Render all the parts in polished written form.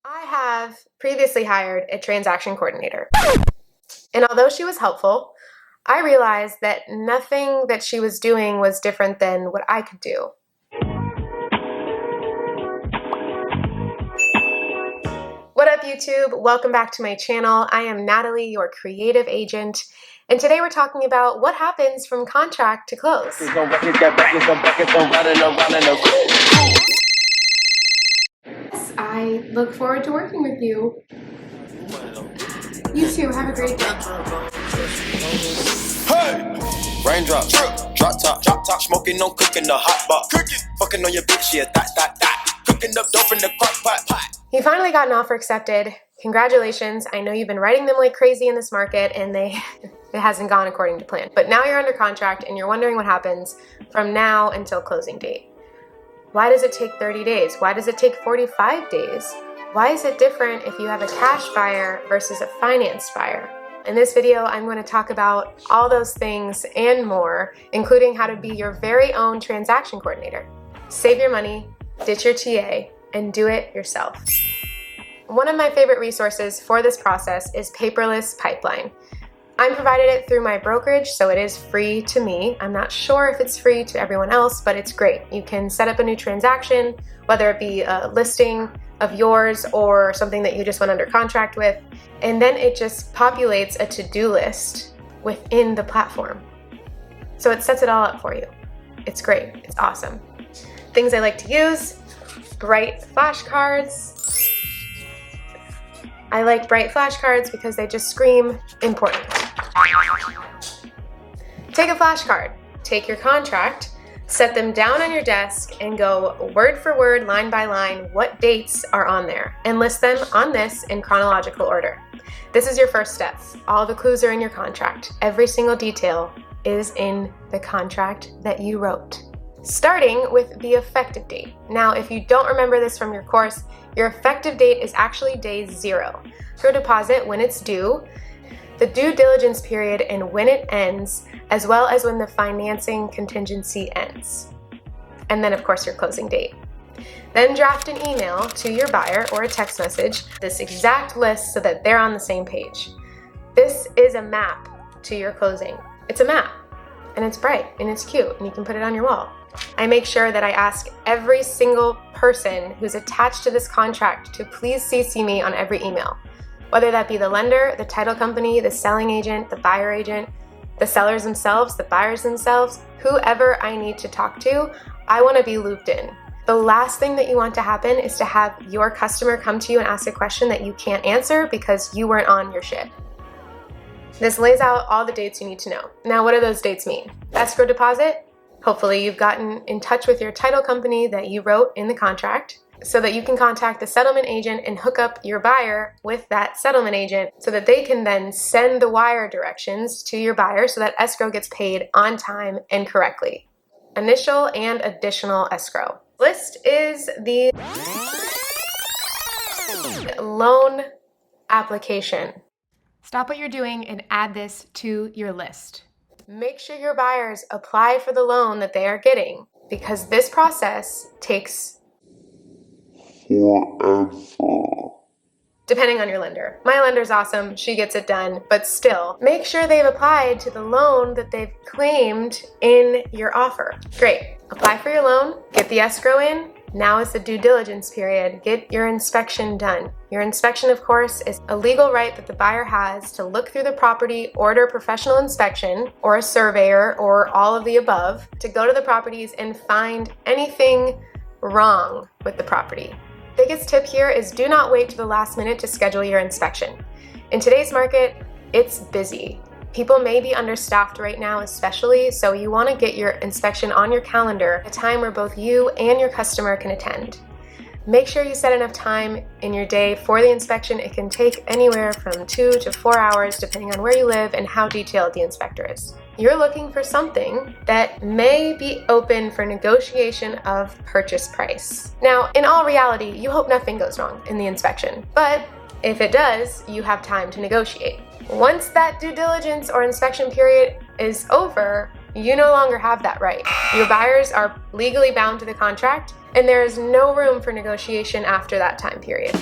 I have previously hired a transaction coordinator, and although she was helpful, I realized that nothing that she was doing was different than what I could do. What up, YouTube? Welcome back to my channel. I am Natalie, your creative agent, and today we're talking about what happens from contract to close. Yes, I look forward to working with you. You too. Have a great day. Hey! Raindrop, drop top, smoking, no cooking, the hot pot, fucking on your bitch, yeah, that, cooking up dope in the crock pot. You finally got an offer accepted. Congratulations. I know you've been writing them like crazy in this market and it hasn't gone according to plan. But now you're under contract and you're wondering what happens from now until closing date. Why does it take 30 days? Why does it take 45 days? Why is it different if you have a cash buyer versus a financed buyer? In this video, I'm going to talk about all those things and more, including how to be your very own transaction coordinator. Save your money, ditch your TA, and do it yourself. One of my favorite resources for this process is Paperless Pipeline. I'm provided it through my brokerage, so it is free to me. I'm not sure if it's free to everyone else, but it's great. You can set up a new transaction, whether it be a listing of yours or something that you just went under contract with, and then it just populates a to-do list within the platform. So it sets it all up for you. It's great. It's awesome. Things I like to use: bright flashcards. I like bright flashcards because they just scream important. Take a flashcard, take your contract, set them down on your desk and go word for word, line by line, what dates are on there, and list them on this in chronological order. This is your first step. All the clues are in your contract. Every single detail is in the contract that you wrote. Starting with the effective date. Now, if you don't remember this from your course, your effective date is actually day 0. Escrow deposit when it's due, the due diligence period and when it ends, as well as when the financing contingency ends. And then, of course, your closing date. Then draft an email to your buyer or a text message, this exact list so that they're on the same page. This is a map to your closing. It's a map, and it's bright, and it's cute, and you can put it on your wall. I make sure that I ask every single person who's attached to this contract to please CC me on every email, whether that be the lender, the title company, the selling agent, the buyer agent, the sellers themselves, the buyers themselves, whoever I need to talk to, I want to be looped in. The last thing that you want to happen is to have your customer come to you and ask a question that you can't answer because you weren't on your ship. This lays out all the dates you need to know. Now, what do those dates mean? Escrow deposit. Hopefully you've gotten in touch with your title company that you wrote in the contract so that you can contact the settlement agent and hook up your buyer with that settlement agent so that they can then send the wire directions to your buyer so that escrow gets paid on time and correctly. Initial and additional escrow. List is the loan application. Stop what you're doing and add this to your list. Make sure your buyers apply for the loan that they are getting because this process takes forever. Depending on your lender. My lender's awesome, she gets it done, but still, make sure they've applied to the loan that they've claimed in your offer. Great. Apply for your loan, get the escrow in. Now is the due diligence period. Get your inspection done. Your inspection, of course, is a legal right that the buyer has to look through the property, order professional inspection, or a surveyor, or all of the above, to go to the properties and find anything wrong with the property. Biggest tip here is do not wait to the last minute to schedule your inspection. In today's market, it's busy. People may be understaffed right now especially, so you want to get your inspection on your calendar at a time where both you and your customer can attend. Make sure you set enough time in your day for the inspection. It can take anywhere from 2 to 4 hours depending on where you live and how detailed the inspector is. You're looking for something that may be open for negotiation of purchase price. Now, in all reality, you hope nothing goes wrong in the inspection, but if it does, you have time to negotiate. Once that due diligence or inspection period is over, you no longer have that right. Your buyers are legally bound to the contract, and there is no room for negotiation after that time period.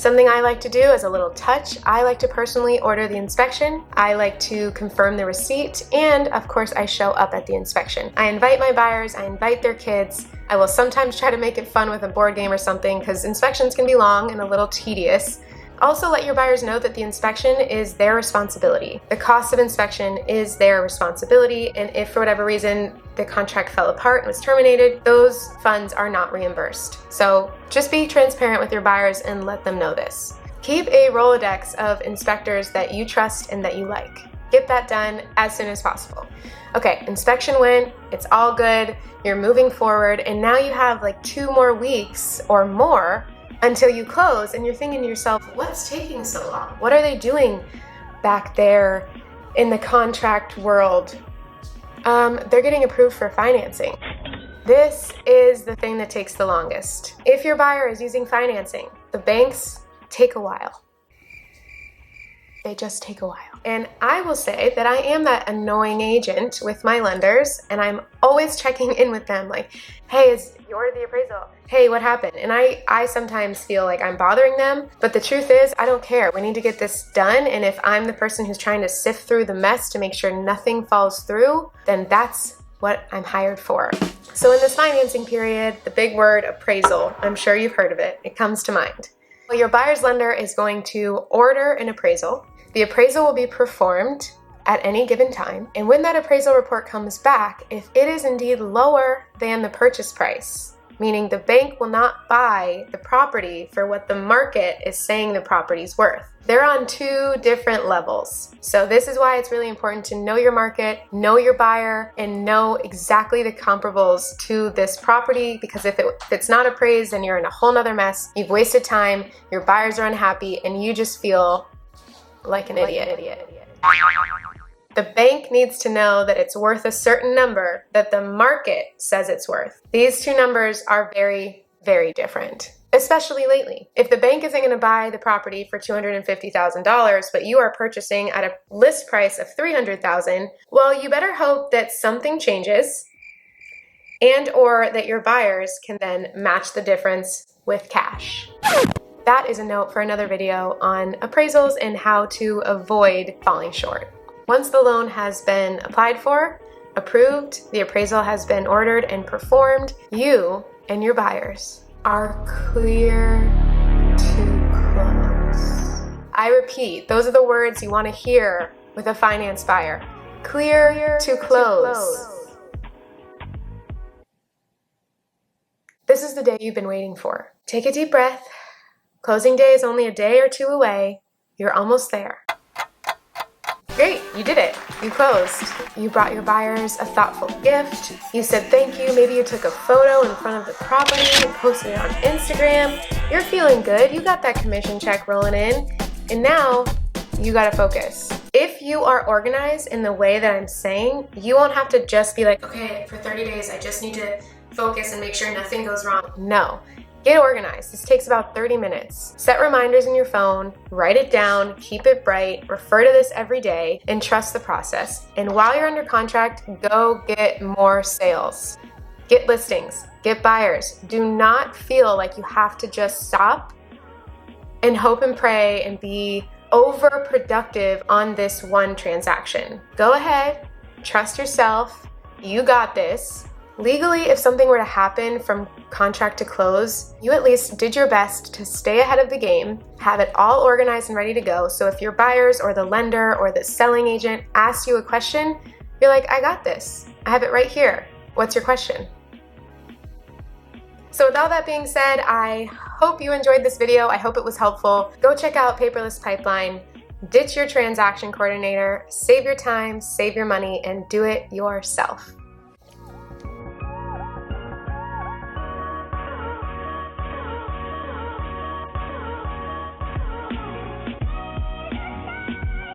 Something I like to do as a little touch, I like to personally order the inspection. I like to confirm the receipt, and of course I show up at the inspection. I invite my buyers, I invite their kids. I will sometimes try to make it fun with a board game or something because inspections can be long and a little tedious. Also, let your buyers know that the inspection is their responsibility. The cost of inspection is their responsibility, and if for whatever reason the contract fell apart and was terminated, those funds are not reimbursed. So just be transparent with your buyers and let them know this. Keep a Rolodex of inspectors that you trust and that you like. Get that done as soon as possible. Okay, inspection went, it's all good, you're moving forward, and now you have like 2 more weeks or more until you close, and you're thinking to yourself, what's taking so long? What are they doing back there in the contract world? They're getting approved for financing. This is the thing that takes the longest. If your buyer is using financing, the banks take a while. They just take a while. And I will say that I am that annoying agent with my lenders, and I'm always checking in with them like, hey, you ordered the appraisal. Hey, what happened? And I sometimes feel like I'm bothering them, but the truth is I don't care. We need to get this done, and if I'm the person who's trying to sift through the mess to make sure nothing falls through, then that's what I'm hired for. So in this financing period, the big word appraisal, I'm sure you've heard of it. It comes to mind. Well, your buyer's lender is going to order an appraisal. The appraisal will be performed at any given time, and when that appraisal report comes back, if it is indeed lower than the purchase price, meaning the bank will not buy the property for what the market is saying the property's worth. They're on 2 different levels. So this is why it's really important to know your market, know your buyer, and know exactly the comparables to this property, because if it's not appraised, then you're in a whole nother mess. You've wasted time, your buyers are unhappy, and you just feel like an idiot. The bank needs to know that it's worth a certain number that the market says it's worth. These 2 numbers are very, very different, especially lately. If the bank isn't going to buy the property for $250,000, but you are purchasing at a list price of $300,000, well, you better hope that something changes and or that your buyers can then match the difference with cash. That is a note for another video on appraisals and how to avoid falling short. Once the loan has been applied for, approved, the appraisal has been ordered and performed, you and your buyers are clear to close. I repeat, those are the words you want to hear with a finance buyer. Clear to close. This is the day you've been waiting for. Take a deep breath. Closing day is only a day or 2 away. You're almost there. Great, you did it. You closed. You brought your buyers a thoughtful gift. You said thank you. Maybe you took a photo in front of the property and posted it on Instagram. You're feeling good. You got that commission check rolling in. And now you gotta focus. If you are organized in the way that I'm saying, you won't have to just be like, okay, for 30 days, I just need to focus and make sure nothing goes wrong. No. Get organized. This takes about 30 minutes. Set reminders in your phone, write it down, keep it bright, refer to this every day, and trust the process. And while you're under contract, go get more sales. Get listings, get buyers. Do not feel like you have to just stop and hope and pray and be overproductive on this one transaction. Go ahead, trust yourself, you got this. Legally, if something were to happen from contract to close, you at least did your best to stay ahead of the game, have it all organized and ready to go. So if your buyers or the lender or the selling agent asks you a question, you're like, I got this. I have it right here. What's your question? So with all that being said, I hope you enjoyed this video. I hope it was helpful. Go check out Paperless Pipeline. Ditch your transaction coordinator, save your time, save your money, and do it yourself.